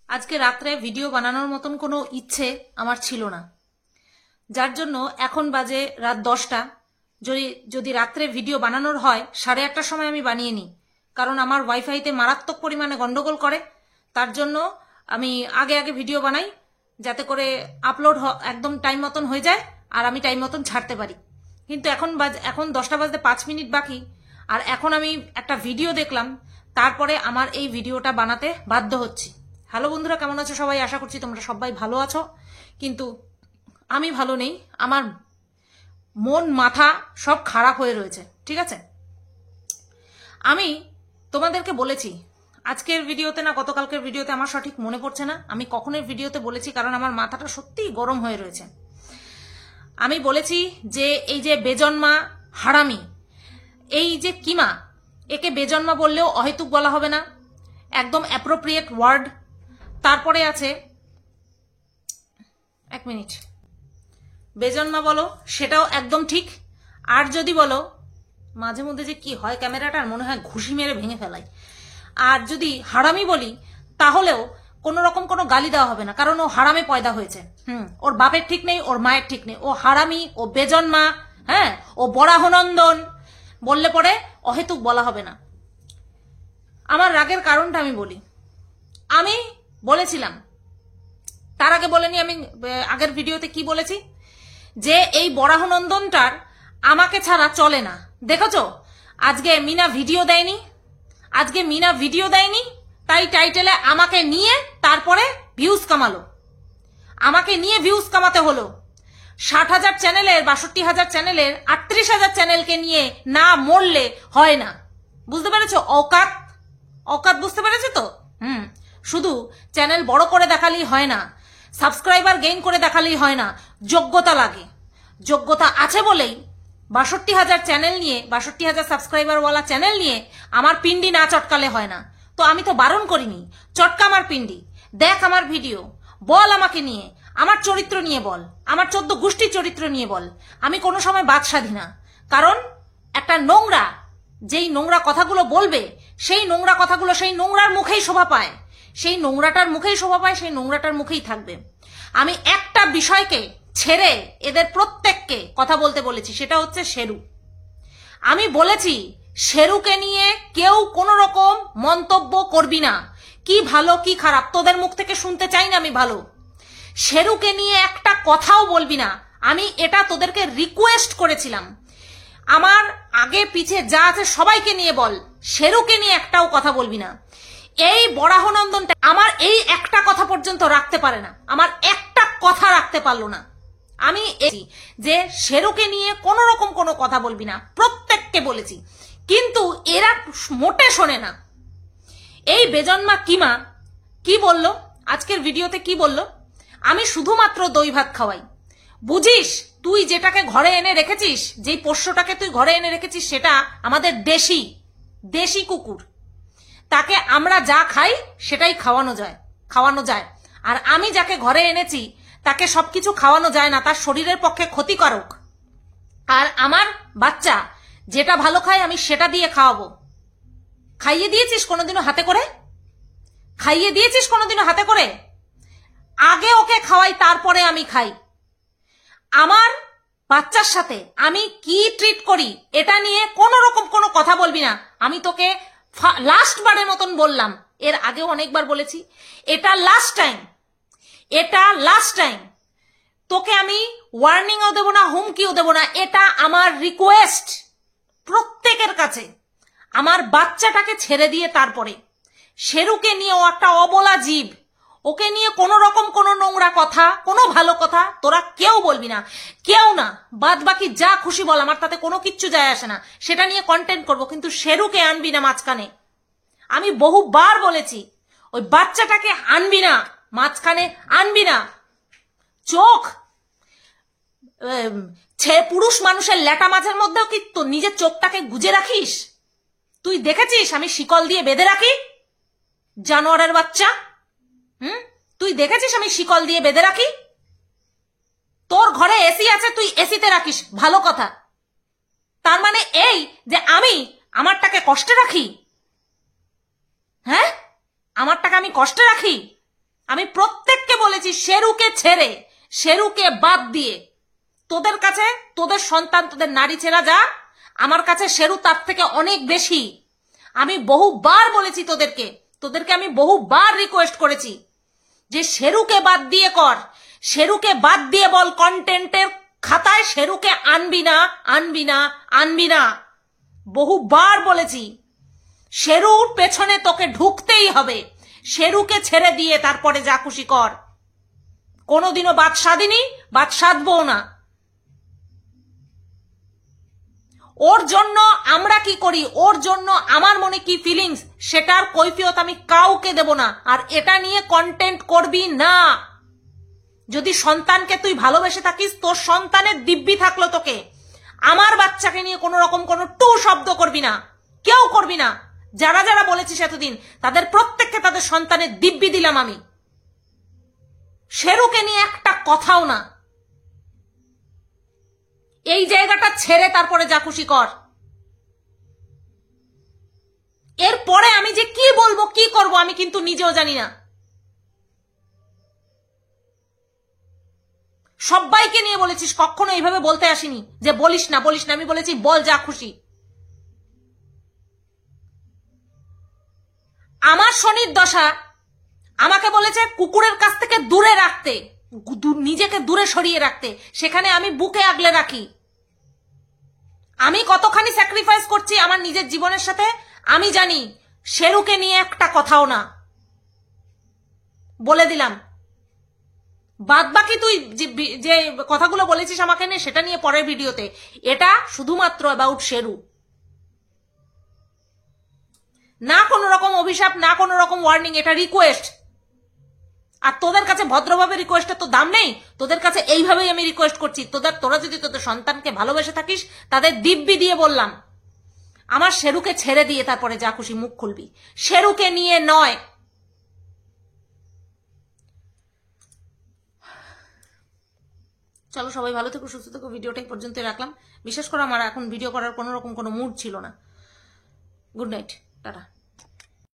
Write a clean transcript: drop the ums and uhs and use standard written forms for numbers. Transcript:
আজকে রাত্রে ভিডিও বানানোর মতন কোনো ইচ্ছে আমার ছিল না, যার জন্য এখন বাজে রাত 10টা। যদি রাত্রে ভিডিও বানানোর হয় 8:30টার সময় আমি বানিয়ে নিই, কারণ আমার ওয়াইফাইতে মারাত্মক পরিমাণে গন্ডগোল করে। তার জন্য আমি আগে আগে ভিডিও বানাই, যাতে করে আপলোড একদম টাইম মতন হয়ে যায় আর আমি টাইম মতন ছাড়তে পারি। কিন্তু এখন 10টা বাজতে 5 মিনিট বাকি, আর এখন আমি একটা ভিডিও দেখলাম, তারপরে আমার এই ভিডিওটা বানাতে বাধ্য হচ্ছি। হ্যালো বন্ধুরা, কেমন আছো সবাই? আশা করছি তোমরা সবাই ভালো আছো, কিন্তু আমি ভালো নেই। আমার মন মাথা সব খারাপ হয়ে রয়েছে, ঠিক আছে? আমি তোমাদেরকে বলেছি আজকের ভিডিওতে না গতকালকের ভিডিওতে, আমার সঠিক মনে পড়ছে না আমি কখনের ভিডিওতে বলেছি, কারণ আমার মাথাটা সত্যিই গরম হয়ে রয়েছে। আমি বলেছি যে এই যে বেজন্মা হারামি, এই যে কিমা, একে বেজন্মা বললেও অহেতুক বলা হবে না, একদম অ্যাপ্রোপ্রিয়েট ওয়ার্ড। তারপরে আছে, এক মিনিট, বেজন্মা বলো সেটাও একদম ঠিক। আর যদি বলো, মাঝে মধ্যে যে কি হয় ক্যামেরাটার, মনে হয় ঘুষি মেরে ভেঙে ফেলাই। আর যদি হারামি বলি তাহলেও কোনো রকম কোনো গালি দেওয়া হবে না, কারণ ও হারামে পয়দা হয়েছে। ওর বাপের ঠিক নেই, ওর মায়ের ঠিক নেই, ও হারামি, ও বেজন্মা, হ্যাঁ, ও বরাহনন্দন বললে পরে অহেতুক বলা হবে না। আমার রাগের কারণটা আমি বলি। আমি বলেছিলাম, তার আগে বলেনি, আমি আগের ভিডিওতে কি বলেছি, যে এই বরাহনন্দনটার আমাকে ছাড়া চলে না। দেখেছো আজকে মিনা ভিডিও দেয়নি, তাই টাইটেলে আমাকে নিয়ে তারপরে ভিউজ কামালো। আমাকে নিয়ে ভিউজ কামাতে হলো। 60,000 চ্যানেলের, 62,000 চ্যানেলের 38,000 চ্যানেলকে নিয়ে না মরলে হয় না। বুঝতে পেরেছো? অকাত বুঝতে পেরেছো তো? শুধু চ্যানেল বড় করে দেখালেই হয় না, সাবস্ক্রাইবার গেইন করে দেখালেই হয় না, যোগ্যতা লাগে। যোগ্যতা আছে বলেই 62,000 চ্যানেল নিয়ে, 62,000 সাবস্ক্রাইবারওয়ালা চ্যানেল নিয়ে আমার পিন্ডি না চটকালে হয় না। তো আমি তো বারণ করিনি, চটকা আমার পিন্ডি, দেখ আমার ভিডিও, বল আমাকে নিয়ে, আমার চরিত্র নিয়ে বল, আমার 14 গোষ্ঠীর চরিত্র নিয়ে বল। আমি কোনো সময় বাদ সাধি না, কারণ একটা নোংরা, যেই নোংরা কথাগুলো বলবে, সেই নোংরা কথাগুলো সেই নোংরার মুখেই শোভা পায়, সেই নোংরাটার মুখেই শোভা পায়, সেই নোংরাটার মুখেই থাকবে। আমি একটা বিষয়কে ছেড়ে এদের প্রত্যেককে কথা বলতে বলেছি, সেটা হচ্ছে শেরু। আমি বলেছি শেরুকে নিয়ে কেউ কোনো রকম মন্তব্য করবি না, কি ভালো কি খারাপ তোদের মুখ থেকে শুনতে চাই না আমি ভালো। শেরুকে নিয়ে একটা কথাও বলবি না, আমি এটা তোদেরকে রিকোয়েস্ট করেছিলাম। আমার আগে পিছে যা আছে সবাইকে নিয়ে বল, শেরুকে নিয়ে একটাও কথা বলবি না। এই বরাহনন্দনটা আমার এই একটা কথা পর্যন্ত রাখতে পারে না, আমার একটা কথা রাখতে পারলো না। আমি যে শেরুকে নিয়ে কোনো রকম কোনো কথা বলবি না, প্রত্যেককে বলেছি, কিন্তু এরা মোটে শোনে না। এই বেজন্মা কিমা কি বলল আজকের ভিডিওতে, কি বলল, আমি শুধুমাত্র দই ভাত খাওয়াই। বুঝিস তুই যেটাকে ঘরে এনে রেখেছিস, যেই পোষ্যটাকে তুই ঘরে এনে রেখেছিস, সেটা আমাদের দেশি কুকুর। তাকে আমরা যা খাই সেটাই খাওয়ানো যায়। আর আমি যাকে ঘরে এনেছি তাকে সবকিছু খাওয়ানো যায় না, তার শরীরের পক্ষে ক্ষতিকারক। আর আমার বাচ্চা যেটা ভালো খায় আমি সেটা দিয়ে খাওয়াবো। খাইয়ে দিয়েছিস কোনোদিনও হাতে করে? আগে ওকে খাওয়াই, তারপরে আমি খাই। আমার বাচ্চার সাথে আমি কি ট্রিট করি এটা নিয়ে কোনো রকম কোনো কথা বলবি না। আমি তোকে লাস্ট বারের মতন বললাম, এর আগেও অনেকবার বলেছি, এটা লাস্ট টাইম। তোকে আমি ওয়ার্নিংও দেব না, হুমকিও দেব না, এটা আমার রিকোয়েস্ট প্রত্যেকের কাছে। আমার বাচ্চাটাকে ছেড়ে দিয়ে তারপরে শেরুকে নিয়ে, ও একটা অবলা জীব, ওকে নিয়ে কোনো রকম কোনো নোংরা কথা, কোনো ভালো কথা তোরা কেউ বলবি না, কেউ না। বাদ বাকি যা খুশি বল, আমার তাতে কোনো কিচ্ছু যায় আসে না, সেটা নিয়ে কন্টেন্ট করব, কিন্তু শেরুকে আনবি না মাঝখানে। আমি বহুবার বলেছি ওই বাচ্চাটাকে আনবি না, মাঝখানে আনবি না। চোখ পুরুষ মানুষের ল্যাটা মাঝের মধ্যেও কি তো নিজের চোখটাকে গুজে রাখিস? তুই দেখেছিস আমি শিকল দিয়ে বেঁধে রাখি? জানোয়ারের বাচ্চা, তুই দেখেছিস আমি শিকল দিয়ে বেঁধে রাখি? তোর ঘরে এসি আছে, তুই এসিতে রাখিস, ভালো কথা। তার মানে এই যে আমি আমারটাকে কষ্টে রাখি? হ্যাঁ, আমারটাকে আমি কষ্টে রাখি? আমি প্রত্যেককে বলেছি শেরুকে ছেড়ে, শেরুকে বাদ দিয়ে, তোদের কাছে তোদের সন্তান, তোদের নারী ছেড়া যা, আমার কাছে শেরু তার থেকে অনেক বেশি। আমি বহুবার বলেছি তোদেরকে আমি বহুবার রিকোয়েস্ট করেছি যে শেরুকে বাদ দিয়ে কর, শেরুকে বাদ দিয়ে বল কন্টেন্টের খাতায় শেরুকে আনবি না, আনবি না, আনবি না। বহুবার বলেছি শেরুর পেছনে তোকে ঢুকতেই হবে, শেরুকে ছেড়ে দিয়ে তারপরে যা খুশি কর। কোনোদিনও বাদ সাধিনি, বাদ সাধবো না। ওর জন্য আমরা কি করি, ওর জন্য আমার মনে কি ফিলিংস, সেটার কৈফিয়ত আমি কাউকে দেব না। আর এটা নিয়ে কন্টেন্ট করবি না। যদি সন্তানকে তুই ভালোবেসে থাকিস, তোর সন্তানের দিব্যি থাকলো তোকে, আমার বাচ্চাকে নিয়ে কোনো রকম কোনো টু শব্দ করবি না, কেউ করবি না। যারা যারা বলেছিস এতদিন, তাদের প্রত্যেককে তাদের সন্তানের দিব্যি দিলাম আমি। শেরুকে নিয়ে একটা কথাও না। এই জায়গাটা ছেড়ে তারপরে যা খুশি কর। এরপরে আমি যে কি বলবো, কি করব, আমি কিন্তু নিজেও জানি না। সবাইকে নিয়ে বলেছিস, কখনো এইভাবে বলতে আসিনি যে বলিস না বলিস না। আমি বলেছি বল যা খুশি। আমার শনির দশা আমাকে বলেছে কুকুরের কাছ থেকে দূরে রাখতে, নিজেকে দূরে সরিয়ে রাখতে। সেখানে আমি বুকে আগলে রাখি। আমি কতখানি স্যাক্রিফাইস করছি আমার নিজের জীবনের সাথে আমি জানি। শেরুকে নিয়ে একটা কথাও না, বলে দিলাম। বাদ বাকি তুই যে কথাগুলো বলেছিস আমাকে নিয়ে, সেটা নিয়ে পরের ভিডিওতে। এটা শুধুমাত্র অ্যাবাউট শেরু। না কোনো রকম অভিশাপ, না কোনো রকম ওয়ার্নিং, এটা রিকোয়েস্ট। আর তোদের কাছে ভদ্রভাবে রিকোয়েস্টের তো দাম নেই। তোদের কাছে এইভাবেই আমি রিকোয়েস্ট করছি, তোরা যদি তোদের সন্তানকে ভালোবেসে থাকিস, তাদের দিব্যি দিয়ে বললাম, আমার শেরুকে ছেড়ে দিয়ে তারপরে যা খুশি মুখ খুলবি, শেরুকে নিয়ে নয়। চলো সবাই ভালো থেকো, সুস্থ থেকো। ভিডিওটা এই পর্যন্ত রাখলাম। বিশেষ করে আমার এখন ভিডিও করার কোনো রকম কোনো মুড ছিল না। Good night, tata.